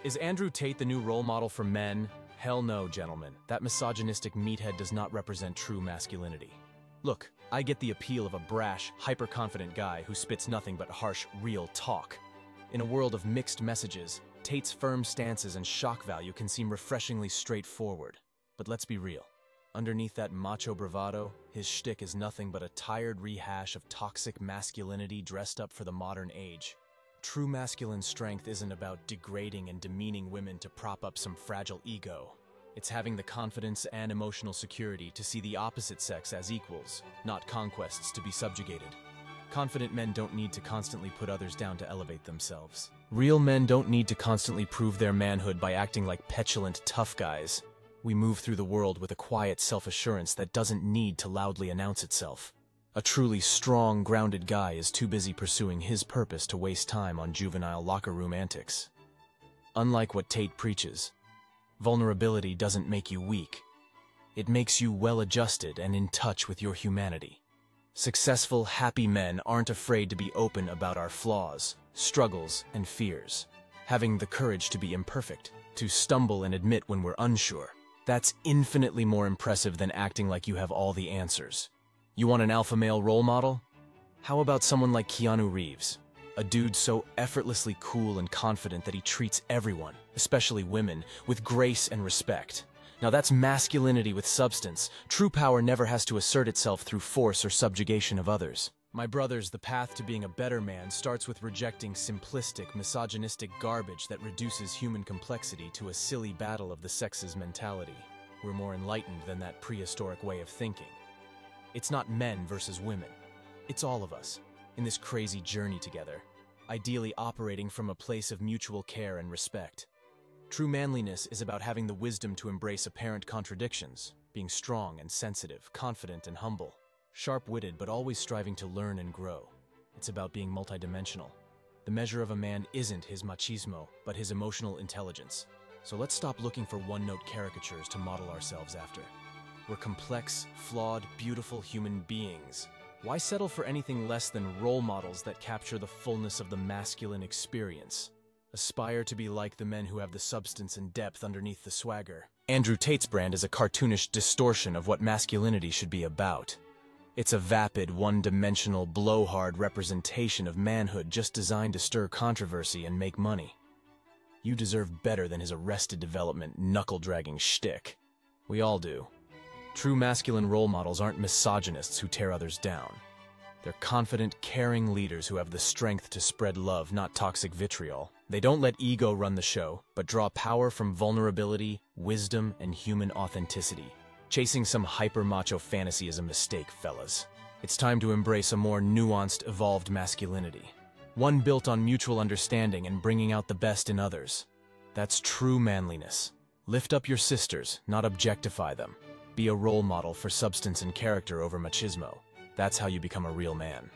Is Andrew Tate the new role model for men? Hell no, gentlemen. That misogynistic meathead does not represent true masculinity. Look, I get the appeal of a brash, hyper-confident guy who spits nothing but harsh, real talk. In a world of mixed messages, Tate's firm stances and shock value can seem refreshingly straightforward. But let's be real. Underneath that macho bravado, his shtick is nothing but a tired rehash of toxic masculinity dressed up for the modern age. True masculine strength isn't about degrading and demeaning women to prop up some fragile ego. It's having the confidence and emotional security to see the opposite sex as equals, not conquests to be subjugated. Confident men don't need to constantly put others down to elevate themselves. Real men don't need to constantly prove their manhood by acting like petulant tough guys. We move through the world with a quiet self-assurance that doesn't need to loudly announce itself. A truly strong, grounded guy is too busy pursuing his purpose to waste time on juvenile locker room antics. Unlike what Tate preaches, vulnerability doesn't make you weak. It makes you well-adjusted and in touch with your humanity. Successful, happy men aren't afraid to be open about our flaws, struggles, and fears. Having the courage to be imperfect, to stumble and admit when we're unsure. That's infinitely more impressive than acting like you have all the answers. You want an alpha male role model? How about someone like Keanu Reeves? A dude so effortlessly cool and confident that he treats everyone, especially women, with grace and respect. Now that's masculinity with substance. True power never has to assert itself through force or subjugation of others. My brothers, the path to being a better man starts with rejecting simplistic, misogynistic garbage that reduces human complexity to a silly battle of the sexes mentality. We're more enlightened than that prehistoric way of thinking. It's not men versus women. It's all of us, in this crazy journey together, ideally operating from a place of mutual care and respect. True manliness is about having the wisdom to embrace apparent contradictions, being strong and sensitive, confident and humble, sharp-witted but always striving to learn and grow. It's about being multidimensional. The measure of a man isn't his machismo, but his emotional intelligence. So let's stop looking for one-note caricatures to model ourselves after. We're complex, flawed, beautiful human beings. Why settle for anything less than role models that capture the fullness of the masculine experience? Aspire to be like the men who have the substance and depth underneath the swagger. Andrew Tate's brand is a cartoonish distortion of what masculinity should be about. It's a vapid, one-dimensional, blowhard representation of manhood just designed to stir controversy and make money. You deserve better than his Arrested Development knuckle-dragging shtick. We all do. True masculine role models aren't misogynists who tear others down. They're confident, caring leaders who have the strength to spread love, not toxic vitriol. They don't let ego run the show, but draw power from vulnerability, wisdom, and human authenticity. Chasing some hyper-macho fantasy is a mistake, fellas. It's time to embrace a more nuanced, evolved masculinity. One built on mutual understanding and bringing out the best in others. That's true manliness. Lift up your sisters, not objectify them. Be a role model for substance and character over machismo. That's how you become a real man.